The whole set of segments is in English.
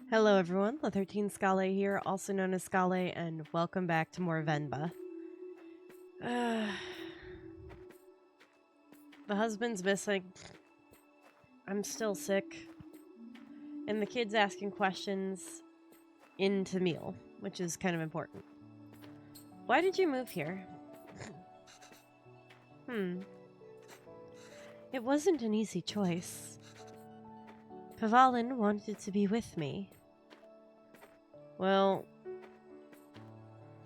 Hello everyone, the 13 Scale here, also known as Scale, and welcome back to more Venba. The husband's missing. I'm still sick. And the kid's asking questions into meal, which is kind of important. Why did you move here? It wasn't an easy choice. Pavalin wanted to be with me. Well,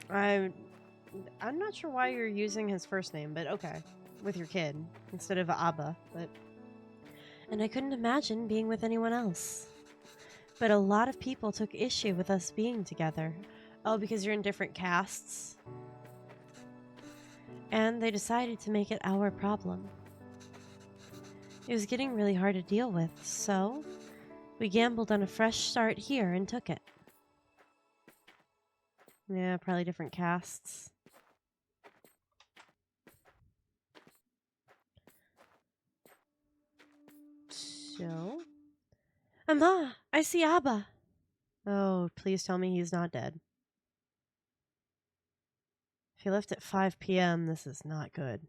I'm not sure why you're using his first name, but okay. With your kid, instead of Abba, but... And I couldn't imagine being with anyone else. But a lot of people took issue with us being together. Oh, because you're in different castes? And they decided to make it our problem. It was getting really hard to deal with, so we gambled on a fresh start here and took it. Yeah, probably different castes. So... Amma! I see Abba! Oh, please tell me he's not dead. If he left at 5 p.m., this is not good.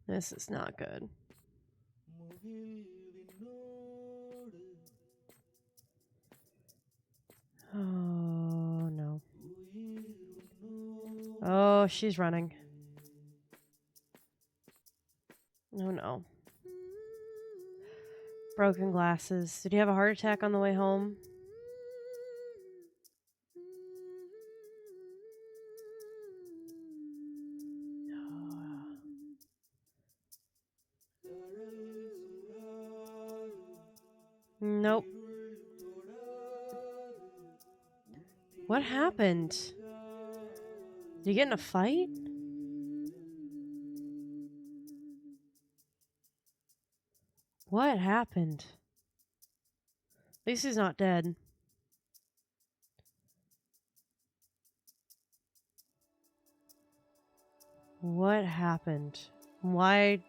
This is not good. Oh, no. Oh, she's running. Oh, no. Broken glasses. Did he have a heart attack on the way home? Nope. What happened? Did he get in a fight? What happened? At least he's not dead. What happened? Why?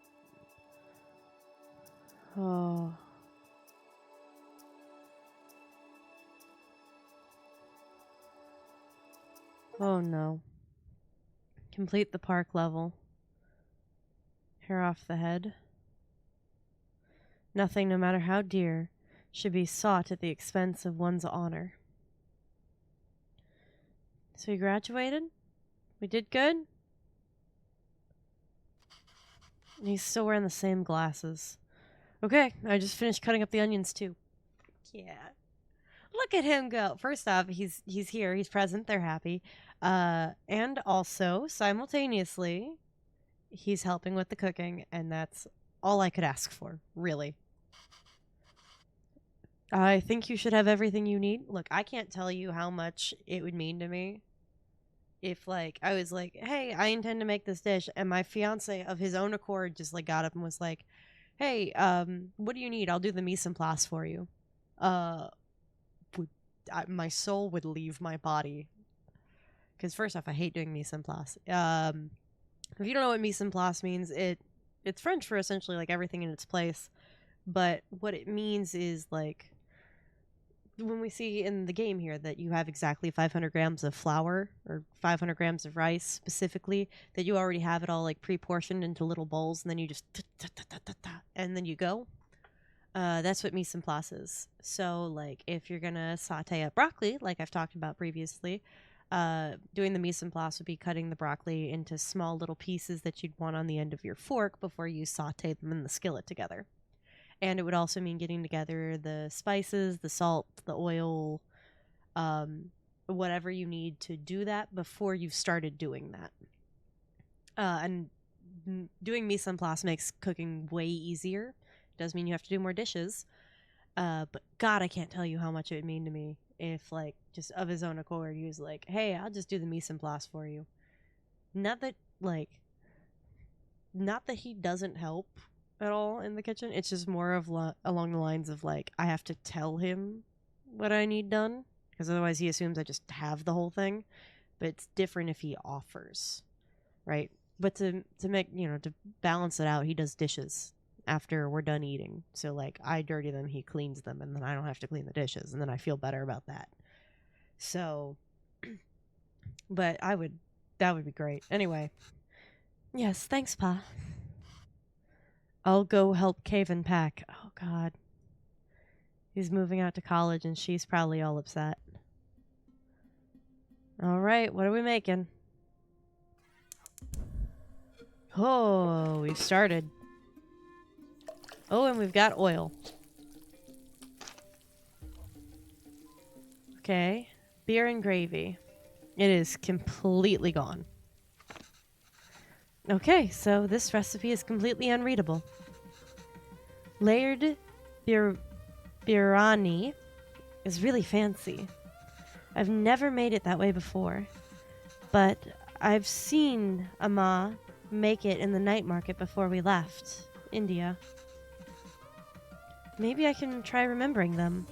Oh. Oh no. Complete the park level. Hair off the head. Nothing, no matter how dear, should be sought at the expense of one's honor. So we graduated? We did good? And he's still wearing the same glasses. Okay, I just finished cutting up the onions too. Yeah. Look at him go. First off, he's here, he's present, they're happy. And also, simultaneously, he's helping with the cooking, and that's all I could ask for, really. I think you should have everything you need. Look, I can't tell you how much it would mean to me if, like, I was like, hey, I intend to make this dish, and my fiance of his own accord just, like, got up and was like, hey, what do you need? I'll do the mise en place for you. My soul would leave my body. Because first off, I hate doing mise en place. If you don't know what mise en place means, it's French for essentially, like, everything in its place. But what it means is, like, when we see in the game here that you have exactly 500 grams of flour or 500 grams of rice specifically, that you already have it all like pre-portioned into little bowls, and then you just and then you go. That's what mise en place is. So, like, if you're gonna saute up broccoli, like I've talked about previously, doing the mise en place would be cutting the broccoli into small little pieces that you'd want on the end of your fork before you saute them in the skillet together. And it would also mean getting together the spices, the salt, the oil, whatever you need to do that before you've started doing that. And doing mise en place makes cooking way easier. It does mean you have to do more dishes. But God, I can't tell you how much it would mean to me if, like, just of his own accord, he was like, hey, I'll just do the mise en place for you. Not that he doesn't help at all in the kitchen. It's just more of along the lines of, like, I have to tell him what I need done, because otherwise he assumes I just have the whole thing. But it's different if he offers, right? But to make, to balance it out, he does dishes after we're done eating. So like I dirty them, he cleans them, and then I don't have to clean the dishes, and then I feel better about that. So, but that would be great. Anyway, yes, thanks, Pa. I'll go help Caven pack. Oh God, he's moving out to college, and she's probably all upset. All right, what are we making? Oh, we've started. Oh, and we've got oil. Okay. Beer and gravy. It is completely gone. Okay, so this recipe is completely unreadable. Layered Biriyani is really fancy. I've never made it that way before, but I've seen Amma make it in the night market before we left India. Maybe I can try remembering them.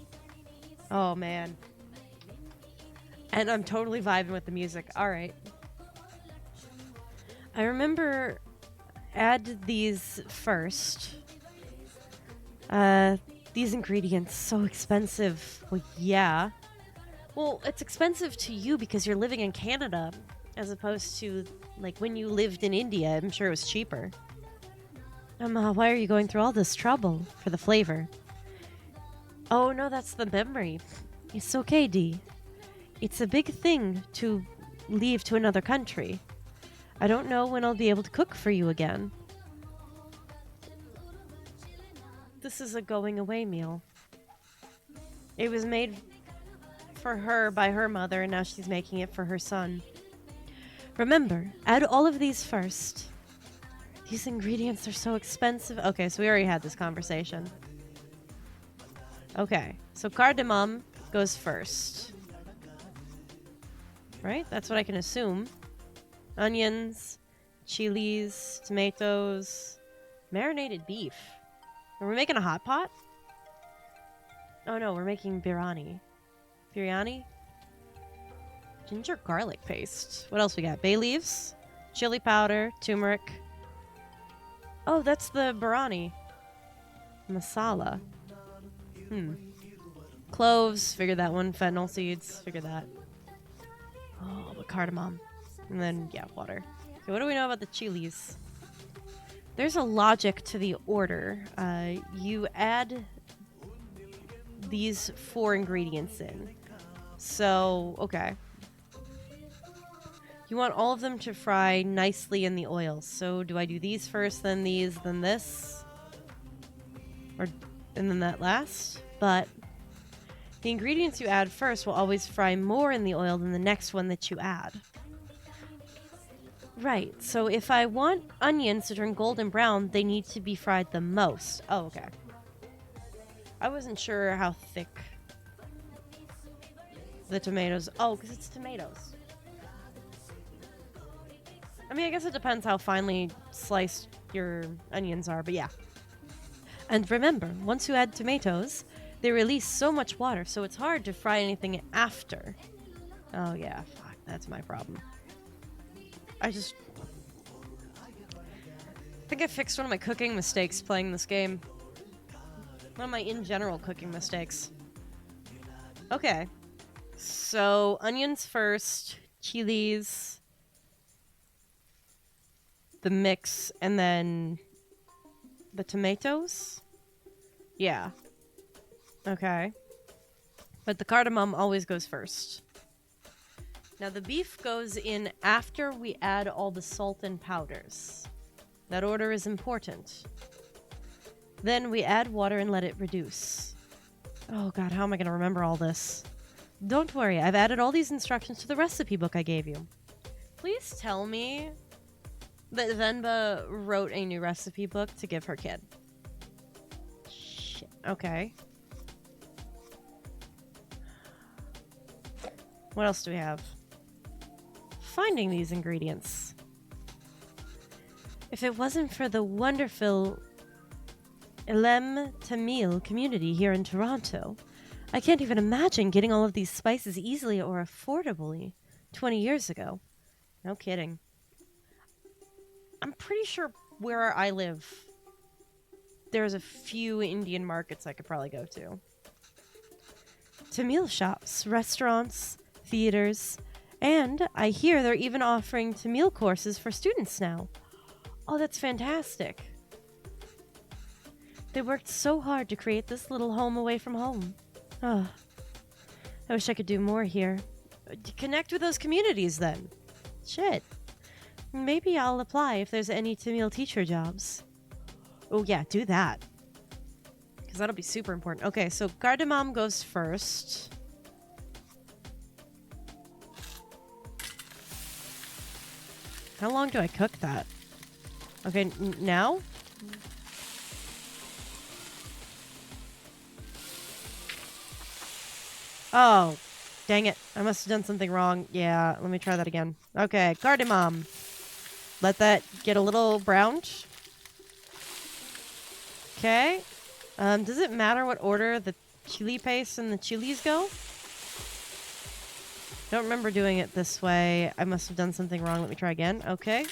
Oh, man. And I'm totally vibing with the music. All right. I remember add these first. These ingredients, so expensive. Well, yeah. Well, it's expensive to you because you're living in Canada as opposed to, like, when you lived in India. I'm sure it was cheaper. Why are you going through all this trouble for the flavor? Oh, no, that's the memory. It's okay, Dee. It's a big thing to leave to another country. I don't know when I'll be able to cook for you again. This is a going away meal. It was made for her by her mother, and now she's making it for her son. Remember, add all of these first. These ingredients are so expensive. Okay, so we already had this conversation. Okay, so cardamom goes first. Right? That's what I can assume. Onions, chilies, tomatoes, marinated beef. Are we making a hot pot? Oh no, we're making biryani. Biryani? Ginger garlic paste. What else we got? Bay leaves, chili powder, turmeric. Oh, that's the biryani. Masala. Cloves, figure that one. Fennel seeds, figure that. Oh, the cardamom. And then, yeah, water. Okay, what do we know about the chilies? There's a logic to the order. You add these 4 ingredients in. So, okay. You want all of them to fry nicely in the oil. So do I do these first, then these, then this? And then that last? But the ingredients you add first will always fry more in the oil than the next one that you add. Right, so if I want onions to turn golden brown, they need to be fried the most. Oh, okay. I wasn't sure how thick the tomatoes... Oh, because it's tomatoes. I mean, I guess it depends how finely sliced your onions are, but yeah. And remember, once you add tomatoes, they release so much water, so it's hard to fry anything after. Oh yeah, fuck, that's my problem. I think I fixed one of my cooking mistakes playing this game. One of my in general cooking mistakes. Okay. So, onions first, chilies, the mix, and then the tomatoes? Yeah. Okay. But the cardamom always goes first. Now the beef goes in after we add all the salt and powders. That order is important. Then we add water and let it reduce. Oh god, how am I going to remember all this? Don't worry, I've added all these instructions to the recipe book I gave you. Please tell me that Venba wrote a new recipe book to give her kid. Shit. Okay. What else do we have? Finding these ingredients. If it wasn't for the wonderful Elem Tamil community here in Toronto, I can't even imagine getting all of these spices easily or affordably 20 years ago. No kidding. I'm pretty sure where I live, there's a few Indian markets I could probably go to meal shops, restaurants, theaters, and I hear they're even offering to meal courses for students now. Oh, that's fantastic. They worked so hard to create this little home away from home. Oh, I wish I could do more here. Connect with those communities then. Shit. Maybe I'll apply if there's any Tamil teacher jobs. Oh yeah, do that. Because that'll be super important. Okay, so cardamom goes first. How long do I cook that? Okay, now? Oh, dang it. I must have done something wrong. Yeah, let me try that again. Okay, cardamom. Let that get a little browned. Okay. Does it matter what order the chili paste and the chilies go? Don't remember doing it this way. I must have done something wrong. Let me try again. Okay.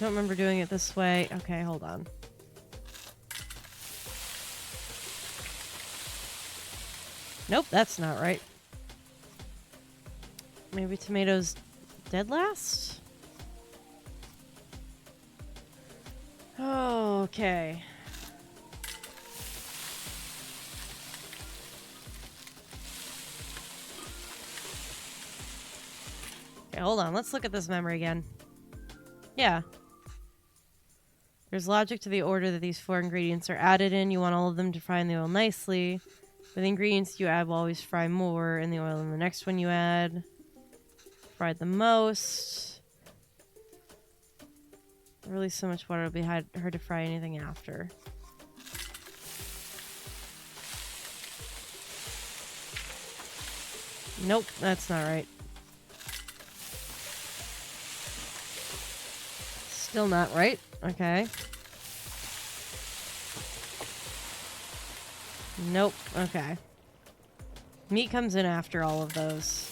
Don't remember doing it this way. Okay, hold on. Nope, that's not right. Maybe tomatoes dead last? Oh, okay. Okay, hold on. Let's look at this memory again. Yeah. There's logic to the order that these 4 ingredients are added in. You want all of them to fry in the oil nicely. With the ingredients you add will always fry more in the oil than the next one you add. Fried the most. Release so much water it'll be hard to fry anything after. Nope, that's not right. Still not right. Okay. Nope. Okay. Meat comes in after all of those.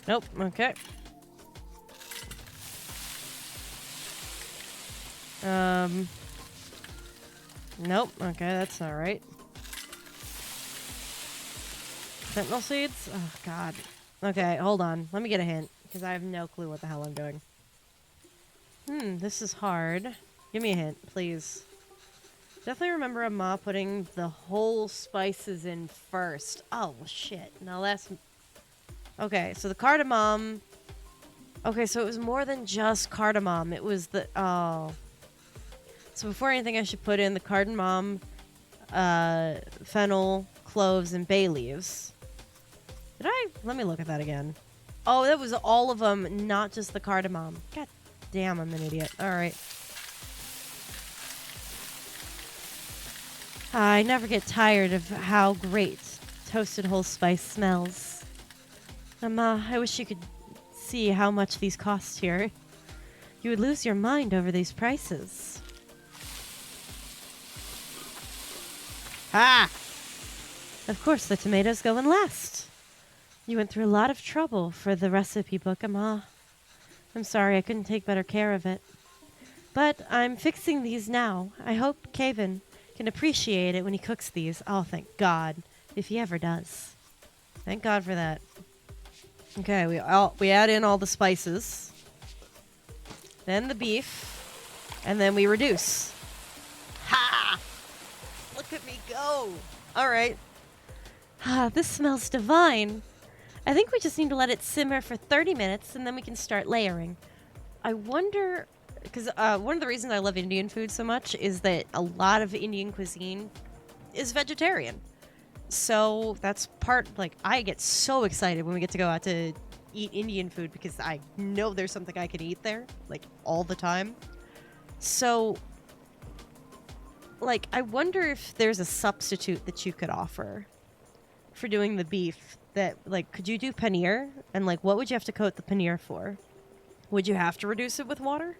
Nope. Okay. Nope. Okay, that's not right. Sentinel seeds? Oh, God. Okay, hold on. Let me get a hint, because I have no clue what the hell I'm doing. This is hard. Give me a hint, please. Definitely remember a Ma putting the whole spices in first. Oh, shit. Now that's... Okay, so the cardamom... Okay, so it was more than just cardamom. It was the... Oh. So before anything, I should put in the cardamom, fennel, cloves, and bay leaves. Did I? Let me look at that again. Oh, that was all of them, not just the cardamom. God damn, I'm an idiot. Alright. I never get tired of how great toasted whole spice smells. Ma, I wish you could see how much these cost here. You would lose your mind over these prices. Ha! Of course, the tomatoes go in last. You went through a lot of trouble for the recipe book, Ma. I'm sorry I couldn't take better care of it. But I'm fixing these now. I hope Kevin can appreciate it when he cooks these. Oh, thank God. If he ever does. Thank God for that. Okay, we add in all the spices. Then the beef. And then we reduce. Ha! Look at me go! Alright. Ah, this smells divine. I think we just need to let it simmer for 30 minutes and then we can start layering. I wonder... Because one of the reasons I love Indian food so much is that a lot of Indian cuisine is vegetarian. So that's part... Like, I get so excited when we get to go out to eat Indian food because I know there's something I can eat there. Like, all the time. So... Like, I wonder if there's a substitute that you could offer for doing the beef that, like, could you do paneer? And, like, what would you have to coat the paneer for? Would you have to reduce it with water?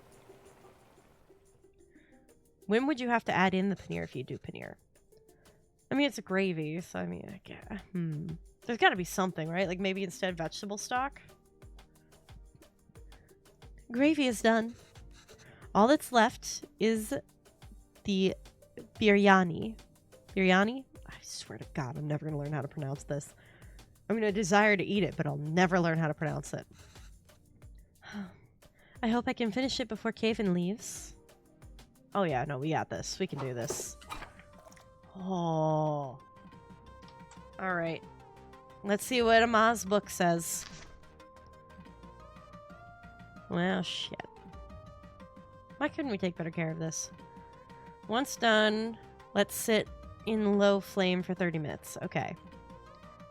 When would you have to add in the paneer if you do paneer? I mean, it's a gravy, so I mean, there's got to be something, right? Like maybe instead vegetable stock? Gravy is done. All that's left is the biryani. Biryani? I swear to God, I'm never going to learn how to pronounce this. I'm going to desire to eat it, but I'll never learn how to pronounce it. I hope I can finish it before Kaven leaves. Oh yeah, no, we got this. We can do this. Oh. Alright. Let's see what Ama's book says. Well, shit. Why couldn't we take better care of this? Once done, let's sit in low flame for 30 minutes. Okay.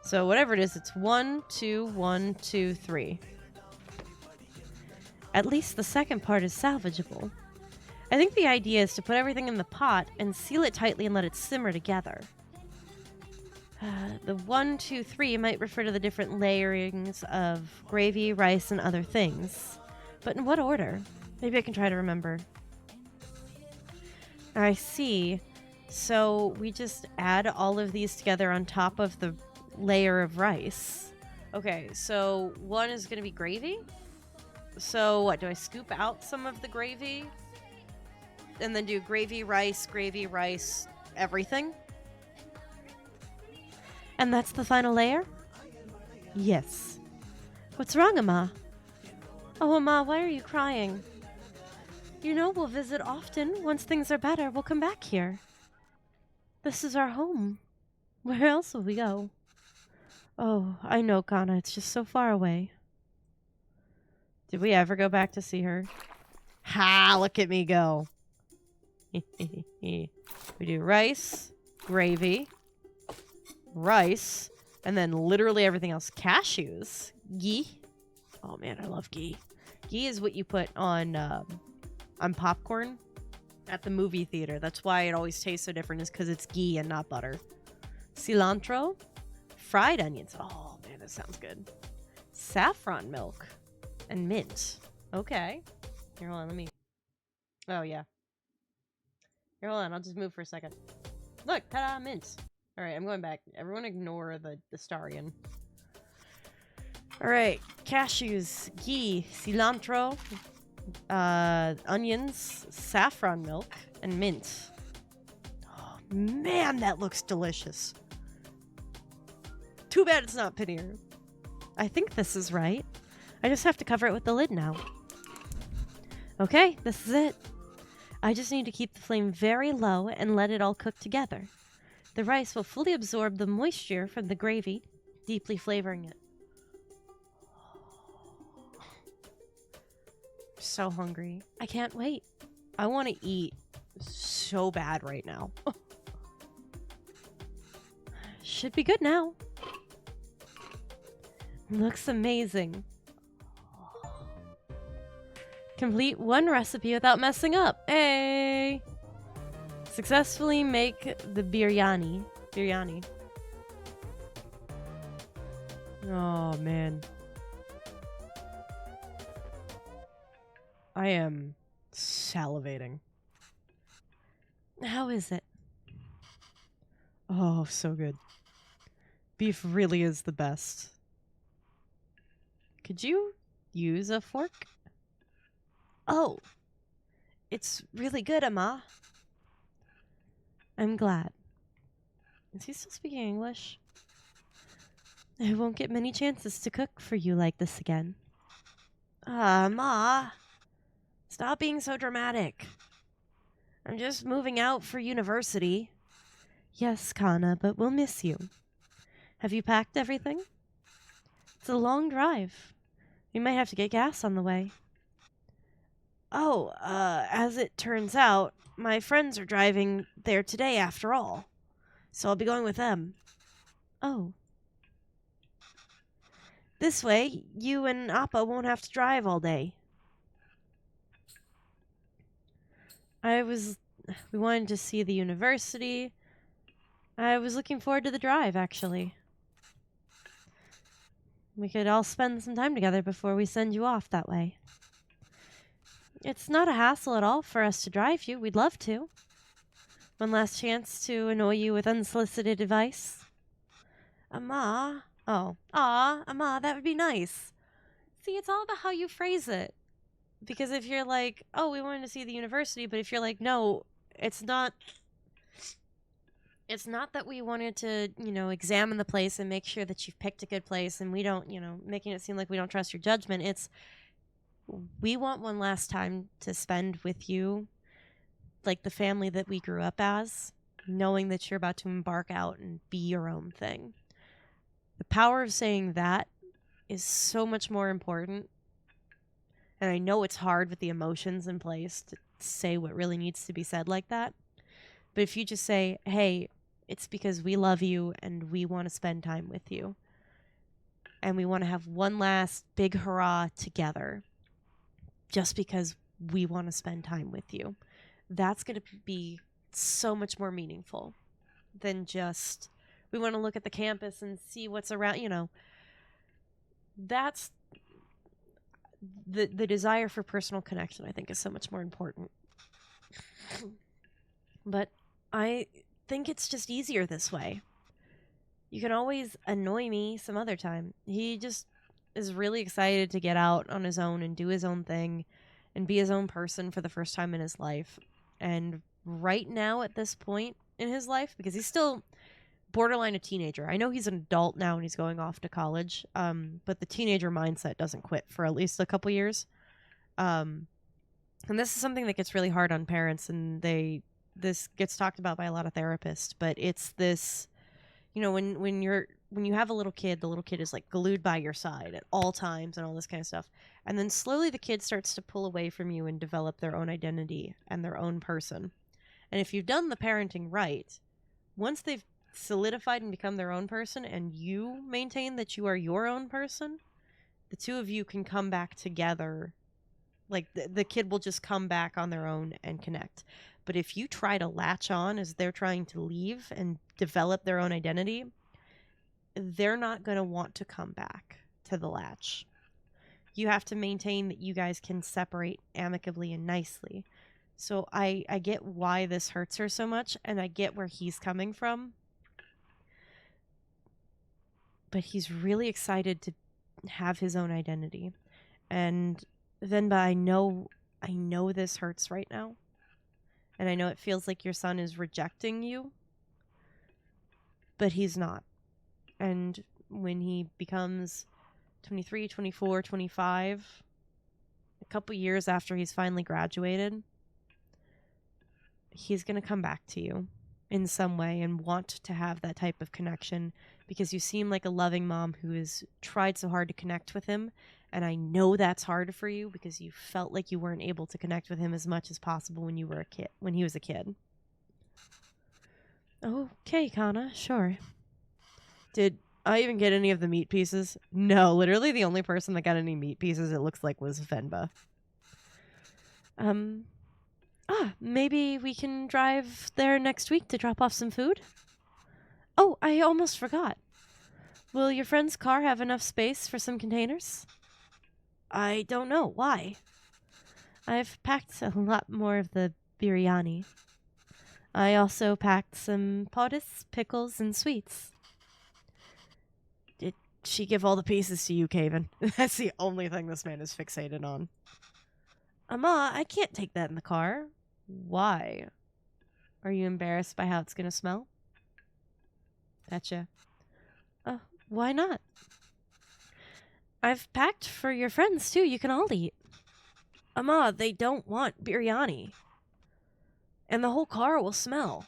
So whatever it is, it's 1, 2, 1, 2, 3. At least the second part is salvageable. I think the idea is to put everything in the pot and seal it tightly and let it simmer together. The 1, 2, 3 might refer to the different layerings of gravy, rice, and other things. But in what order? Maybe I can try to remember. I see. So we just add all of these together on top of the layer of rice. Okay, so 1 is going to be gravy. So what, do I scoop out some of the gravy? And then do gravy, rice, everything? And that's the final layer? Yes. What's wrong, Ama? Oh, Ama, why are you crying? You know we'll visit often. Once things are better, we'll come back here. This is our home. Where else will we go? Oh, I know, Kana. It's just so far away. Did we ever go back to see her? Ha! Look at me go. We do rice, gravy, rice, and then literally everything else. Cashews. Ghee. Oh man, I love ghee. Ghee is what you put on popcorn at the movie theater. That's why it always tastes so different, is because it's ghee and not butter. Cilantro. Fried onions. Oh man, that sounds good. Saffron milk. And mint. Okay. Here, hold on, let me... Oh, yeah. Here, hold on, I'll just move for a second. Look, ta-da, mint. Alright, I'm going back. Everyone ignore the Starian. Alright, cashews, ghee, cilantro, onions, saffron milk, and mint. Oh, man, that looks delicious. Too bad it's not paneer. I think this is right. I just have to cover it with the lid now. Okay, this is it. I just need to keep the flame very low and let it all cook together. The rice will fully absorb the moisture from the gravy, deeply flavoring it. I'm so hungry. I can't wait. I want to eat so bad right now. Should be good now. Looks amazing. Complete one recipe without messing up. Hey! Successfully make the biryani. Biryani. Oh, man. I am salivating. How is it? Oh, so good. Beef really is the best. Could you use a fork? Oh, it's really good, Ama. I'm glad. Is he still speaking English? I won't get many chances to cook for you like this again. Ma. Stop being so dramatic. I'm just moving out for university. Yes, Kana, but we'll miss you. Have you packed everything? It's a long drive. We might have to get gas on the way. Oh, as it turns out, my friends are driving there today after all. So I'll be going with them. Oh. This way, you and Appa won't have to drive all day. We wanted to see the university. I was looking forward to the drive, actually. We could all spend some time together before we send you off that way. It's not a hassle at all for us to drive you. We'd love to. One last chance to annoy you with unsolicited advice? Ama? Oh. Aw, Ama, that would be nice. See, it's all about how you phrase it. Because if you're like, oh, we wanted to see the university, but if you're like, no, it's not that we wanted to, examine the place and make sure that you've picked a good place and we don't, making it seem like we don't trust your judgment. It's, we want one last time to spend with you, like the family that we grew up as, knowing that you're about to embark out and be your own thing. The power of saying that is so much more important. And I know it's hard with the emotions in place to say what really needs to be said like that. But if you just say, hey, it's because we love you and we want to spend time with you. And we want to have one last big hurrah together just because we want to spend time with you. That's going to be so much more meaningful than just, we want to look at the campus and see what's around, That's the desire for personal connection, I think, is so much more important. But I think it's just easier this way. You can always annoy me some other time. He just is really excited to get out on his own and do his own thing and be his own person for the first time in his life. And right now at this point in his life, because he's still borderline a teenager. I know he's an adult now and he's going off to college, but the teenager mindset doesn't quit for at least a couple years. And this is something that gets really hard on parents, and this gets talked about by a lot of therapists, but it's this, when you have a little kid, the little kid is like glued by your side at all times and all this kind of stuff. And then slowly the kid starts to pull away from you and develop their own identity and their own person. And if you've done the parenting right, once they've solidified and become their own person and you maintain that you are your own person, the two of you can come back together. Like the kid will just come back on their own and connect. But if you try to latch on as they're trying to leave and develop their own identity, they're not going to want to come back to the latch. You have to maintain that you guys can separate amicably and nicely. So I get why this hurts her so much, and I get where he's coming from. But he's really excited to have his own identity. And Venba, I know this hurts right now. And I know it feels like your son is rejecting you. But he's not. And when he becomes 23, 24, 25, a couple years after he's finally graduated, he's going to come back to you in some way and want to have that type of connection because you seem like a loving mom who has tried so hard to connect with him. And I know that's hard for you because you felt like you weren't able to connect with him as much as possible when you were a kid, when he was a kid. Okay, Kana, sure. Did I even get any of the meat pieces? No, literally the only person that got any meat pieces, it looks like, was Venba. Maybe we can drive there next week to drop off some food? Oh, I almost forgot. Will your friend's car have enough space for some containers? I don't know. Why? I've packed a lot more of the biryani. I also packed some potis, pickles, and sweets. Did she give all the pieces to you, Caven? That's the only thing this man is fixated on. Ama, I can't take that in the car. Why? Are you embarrassed by how it's going to smell? Gotcha. Why not? I've packed for your friends, too. You can all eat. Ama, they don't want biryani. And the whole car will smell.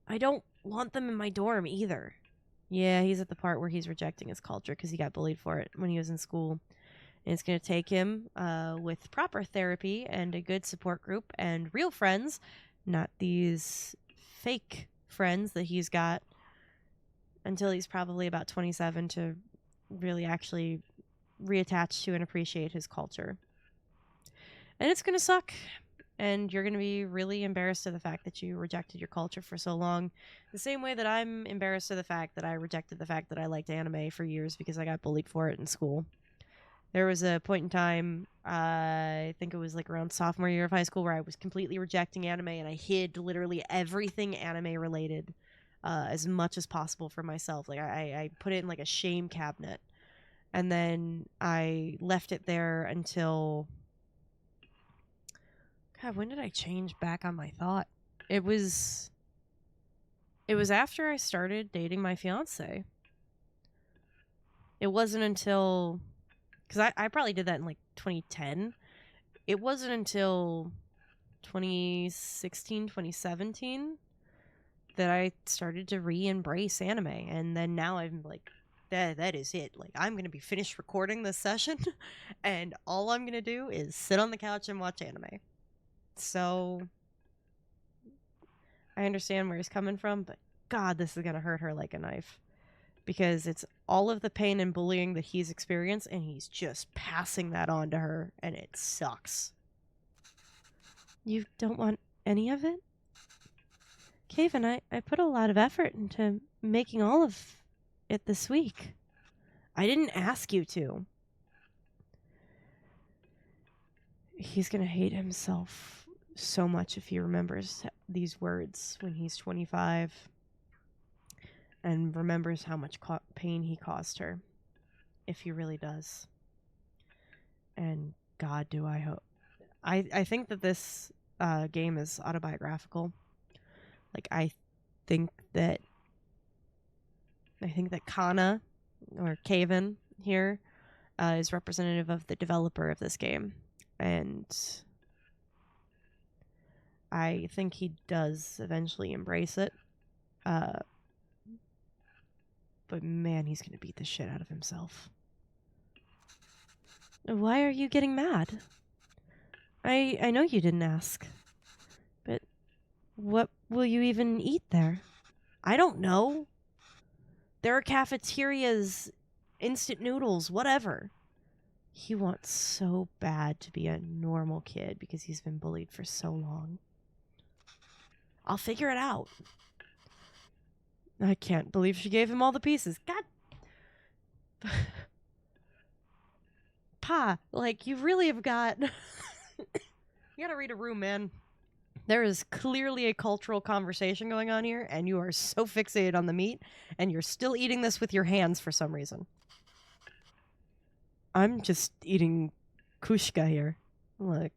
I don't want them in my dorm either. Yeah, he's at the part where he's rejecting his culture because he got bullied for it when he was in school. And it's going to take him with proper therapy and a good support group and real friends, not these fake friends that he's got, until he's probably about 27 to really actually reattach to and appreciate his culture. And it's going to suck. And you're going to be really embarrassed of the fact that you rejected your culture for so long. The same way that I'm embarrassed of the fact that I rejected the fact that I liked anime for years because I got bullied for it in school. There was a point in time, I think it was like around sophomore year of high school, where I was completely rejecting anime, and I hid literally everything anime related as much as possible from myself. Like I put it in like a shame cabinet, and then I left it there until, God, when did I change back on my thought? It was after I started dating my fiance. It wasn't until, because I probably did that in like 2010. It wasn't until 2016, 2017 that I started to re-embrace anime. And then now I'm like, that is it. Like, I'm going to be finished recording this session, and all I'm going to do is sit on the couch and watch anime. So I understand where he's coming from, but God, this is going to hurt her like a knife. Because it's all of the pain and bullying that he's experienced, and he's just passing that on to her, and it sucks. You don't want any of it? Kaven, I put a lot of effort into making all of it this week. I didn't ask you to. He's gonna hate himself so much if he remembers these words when he's 25. And remembers how much pain he caused her, if he really does. And God, do I hope. I think that this game is autobiographical. Like, I think that Kana, or Kaven here, is representative of the developer of this game. And I think he does eventually embrace it. But man, he's going to beat the shit out of himself. Why are you getting mad? I know you didn't ask. But what will you even eat there? I don't know. There are cafeterias, instant noodles, whatever. He wants so bad to be a normal kid because he's been bullied for so long. I'll figure it out. I can't believe she gave him all the pieces. God. Pa, like, you really have got... You gotta read a room, man. There is clearly a cultural conversation going on here, and you are so fixated on the meat, and you're still eating this with your hands for some reason. I'm just eating kushka here. Like,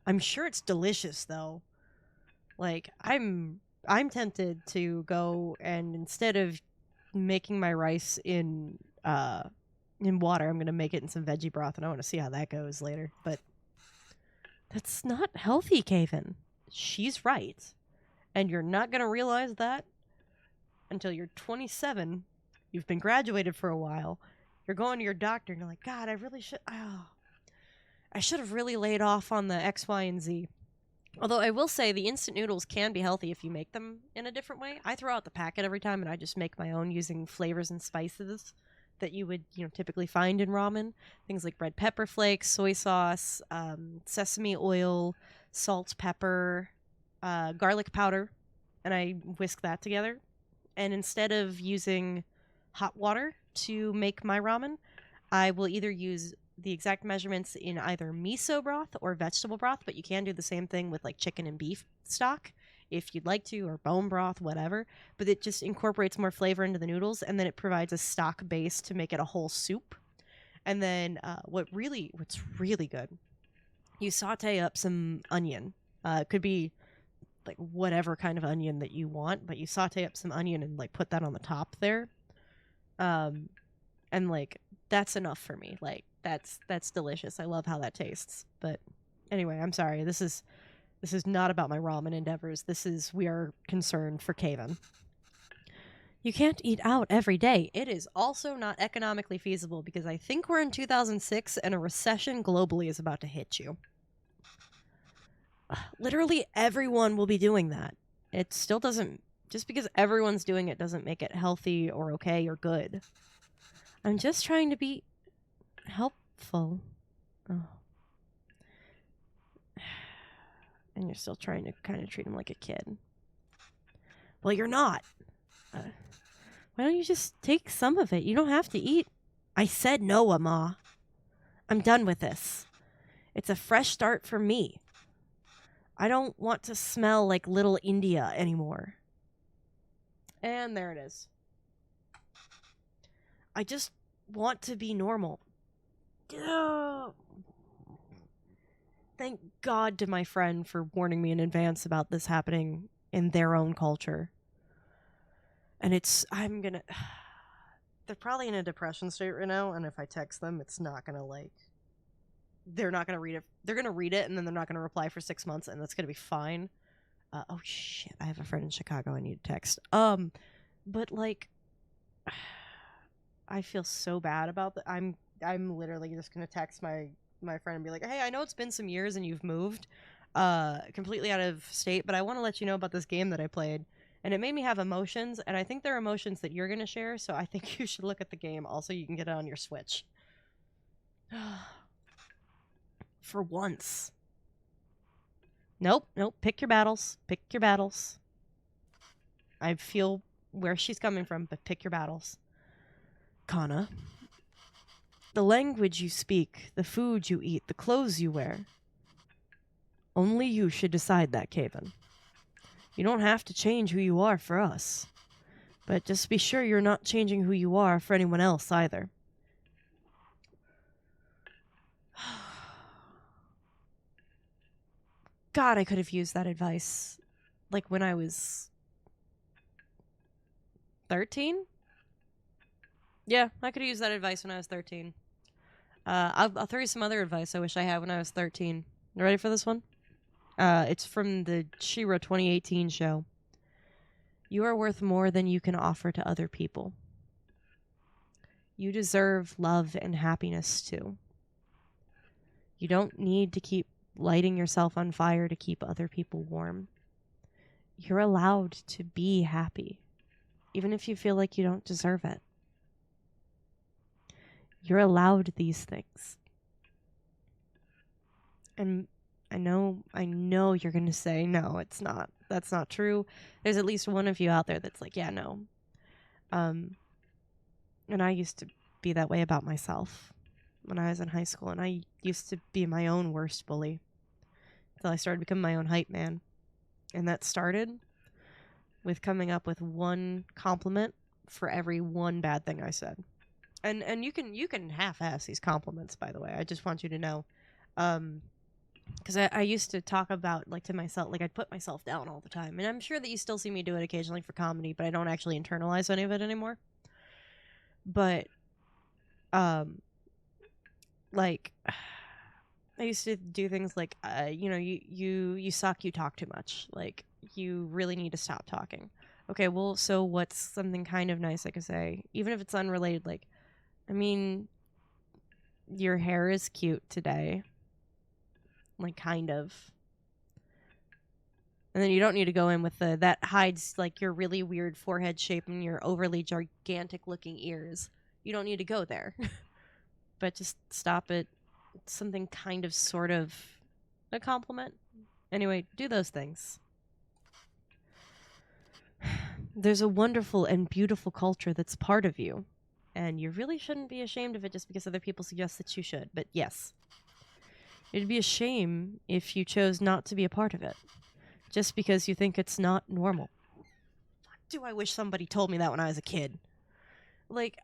I'm sure it's delicious, though. Like, I'm tempted to go and instead of making my rice in water, I'm going to make it in some veggie broth, and I want to see how that goes later. But that's not healthy, Kaven. She's right. And you're not going to realize that until you're 27. You've been graduated for a while. You're going to your doctor, and you're like, God, I really should... Oh, I should have really laid off on the X, Y, and Z. Although I will say the instant noodles can be healthy if you make them in a different way. I throw out the packet every time, and I just make my own using flavors and spices that you would, typically find in ramen. Things like red pepper flakes, soy sauce, sesame oil, salt, pepper, garlic powder, and I whisk that together. And instead of using hot water to make my ramen, I will either use the exact measurements in either miso broth or vegetable broth, but you can do the same thing with like chicken and beef stock if you'd like to, or bone broth, whatever. But it just incorporates more flavor into the noodles, and then it provides a stock base to make it a whole soup. And then what's really good, you saute up some onion. It could be like whatever kind of onion that you want, but you saute up some onion and like put that on the top there. And like that's enough for me. Like that's delicious. I love how that tastes. But anyway, I'm sorry. This is not about my ramen endeavors. We are concerned for Kaven. You can't eat out every day. It is also not economically feasible because I think we're in 2006 and a recession globally is about to hit you. Literally everyone will be doing that. It still doesn't, just because everyone's doing it doesn't make it healthy or okay or good. I'm just trying to be helpful. Oh. And you're still trying to kind of treat him like a kid. Well, you're not. Why don't you just take some of it? You don't have to eat. I said no, Amma. I'm done with this. It's a fresh start for me. I don't want to smell like Little India anymore. And there it is. I just want to be normal. Thank God to my friend for warning me in advance about this happening in their own culture. And they're probably in a depression state right now, and if I text them, it's not gonna, like, they're not gonna read it. They're gonna read it, and then they're not gonna reply for 6 months, and that's gonna be fine. Oh shit, I have a friend in Chicago I need to text. But, like, I feel so bad about that. I'm literally just gonna text my friend and be like, hey, I know it's been some years and you've moved completely out of state, but I want to let you know about this game that I played, and it made me have emotions, and I think they're emotions that you're gonna share, so I think you should look at the game. Also, you can get it on your Switch. For once. Nope, pick your battles. I feel where she's coming from, but pick your battles. Kana, the language you speak, the food you eat, the clothes you wear. Only you should decide that, Kaven. You don't have to change who you are for us. But just be sure you're not changing who you are for anyone else either. God, I could have used that advice, like, when I was 13? Yeah, I could have used that advice when I was 13. I'll throw you some other advice I wish I had when I was 13. You ready for this one? It's from the She-Ra 2018 show. You are worth more than you can offer to other people. You deserve love and happiness too. You don't need to keep lighting yourself on fire to keep other people warm. You're allowed to be happy, even if you feel like you don't deserve it. You're allowed these things. And I know you're going to say, no, it's not. That's not true. There's at least one of you out there that's like, yeah, no. And I used to be that way about myself when I was in high school, and I used to be my own worst bully until I started becoming my own hype man. And that started with coming up with one compliment for every one bad thing I said. And you can half-ass these compliments, by the way. I just want you to know. Because I used to talk about, like, to myself, like, I'd put myself down all the time. And I'm sure that you still see me do it occasionally for comedy, but I don't actually internalize any of it anymore. But, like, I used to do things like, you suck, you talk too much. Like, you really need to stop talking. Okay, well, so what's something kind of nice I could say? Even if it's unrelated, like, I mean, your hair is cute today. Like, kind of. And then you don't need to go in with that hides, like, your really weird forehead shape and your overly gigantic looking ears. You don't need to go there. But just stop it. It's something kind of sort of a compliment. Anyway, do those things. There's a wonderful and beautiful culture that's part of you. And you really shouldn't be ashamed of it just because other people suggest that you should. But yes. It'd be a shame if you chose not to be a part of it, just because you think it's not normal. Fuck, do I wish somebody told me that when I was a kid. Like,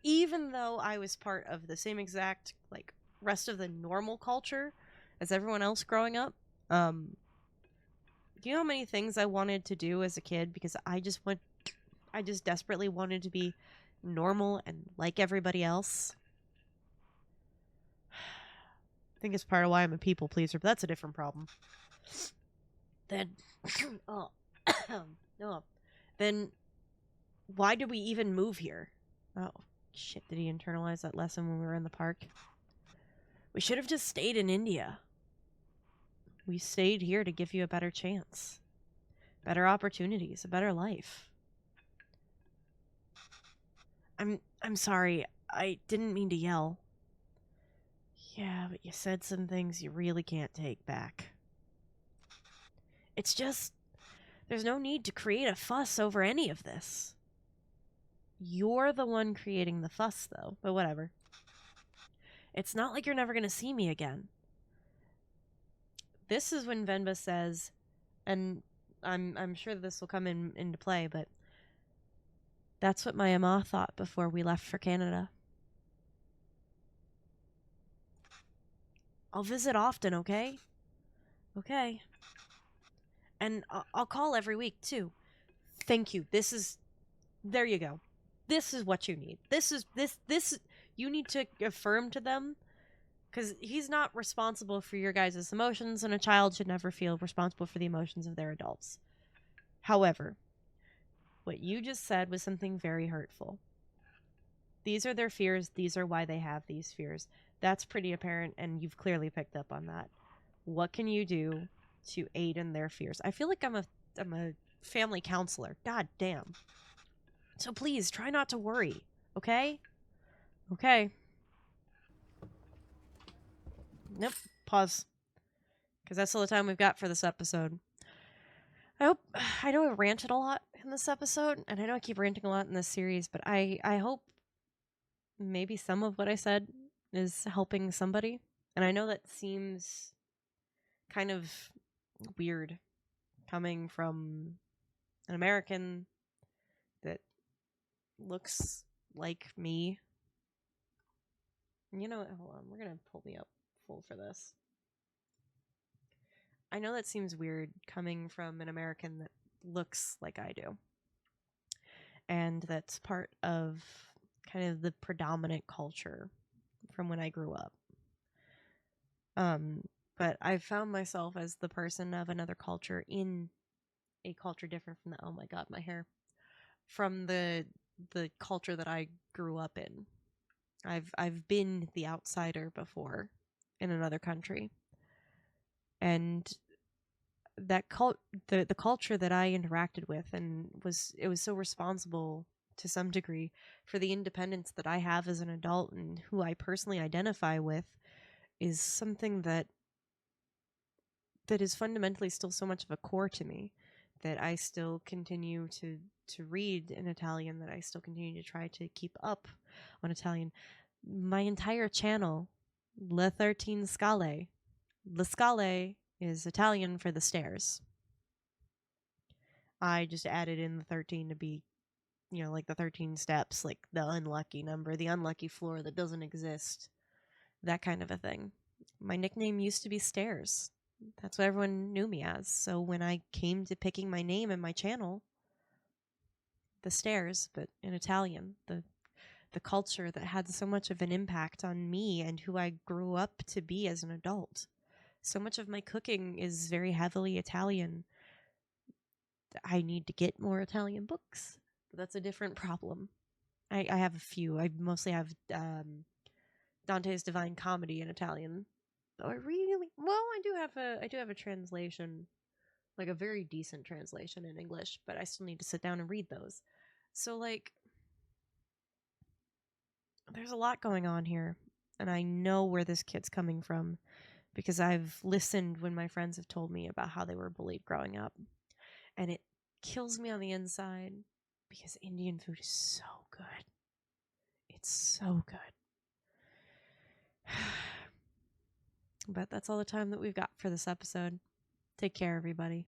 even though I was part of the same exact, like, rest of the normal culture as everyone else growing up, do you know how many things I wanted to do as a kid because I just desperately wanted to be normal and like everybody else? I think it's part of why I'm a people pleaser, but that's a different problem. Then, then why did we even move here? Oh, shit, did he internalize that lesson when we were in the park? We should have just stayed in India. We stayed here to give you a better chance. Better opportunities, a better life. I'm sorry, I didn't mean to yell. Yeah, but you said some things you really can't take back. It's just, there's no need to create a fuss over any of this. You're the one creating the fuss, though, but whatever. It's not like you're never going to see me again. This is when Venba says, and I'm sure this will come into play, but that's what my ama thought before we left for Canada. I'll visit often, okay? Okay. And I'll call every week, too. Thank you. There you go. This is what you need. You need to affirm to them, because he's not responsible for your guys' emotions, and a child should never feel responsible for the emotions of their adults. However, what you just said was something very hurtful. These are their fears. These are why they have these fears. That's pretty apparent, and you've clearly picked up on that. What can you do to aid in their fears? I feel like I'm a family counselor. God damn. So please try not to worry, okay? Okay. Nope. Pause. Because that's all the time we've got for this episode. I know I ranted a lot in this episode, and I know I keep ranting a lot in this series, but I hope maybe some of what I said is helping somebody. And I know that seems kind of weird coming from an American that looks like me. You know what? Hold on. We're going to pull me up full for this. I know that seems weird coming from an American that looks like I do. And that's part of kind of the predominant culture from when I grew up. But I found myself as the person of another culture in a culture different from oh my god, my hair. From the culture that I grew up in. I've been the outsider before in another country. And that the culture that I interacted with and was so responsible to some degree for the independence that I have as an adult and who I personally identify with is something that is fundamentally still so much of a core to me, that I still continue to read in Italian, that I still continue to try to keep up on Italian. My entire channel, Le 13 Scale. Le Scale is Italian for the stairs. I just added in the 13 to be, like the 13 steps, like the unlucky number, the unlucky floor that doesn't exist, that kind of a thing. My nickname used to be Stairs. That's what everyone knew me as. So when I came to picking my name and my channel, the Stairs, but in Italian, the culture that had so much of an impact on me and who I grew up to be as an adult. So much of my cooking is very heavily Italian. I need to get more Italian books. But that's a different problem. I have a few. I mostly have Dante's Divine Comedy in Italian. I do have a translation, like a very decent translation in English, but I still need to sit down and read those. So there's a lot going on here, and I know where this kid's coming from because I've listened when my friends have told me about how they were bullied growing up, and it kills me on the inside because Indian food is so good. It's so good. But that's all the time that we've got for this episode. Take care, everybody.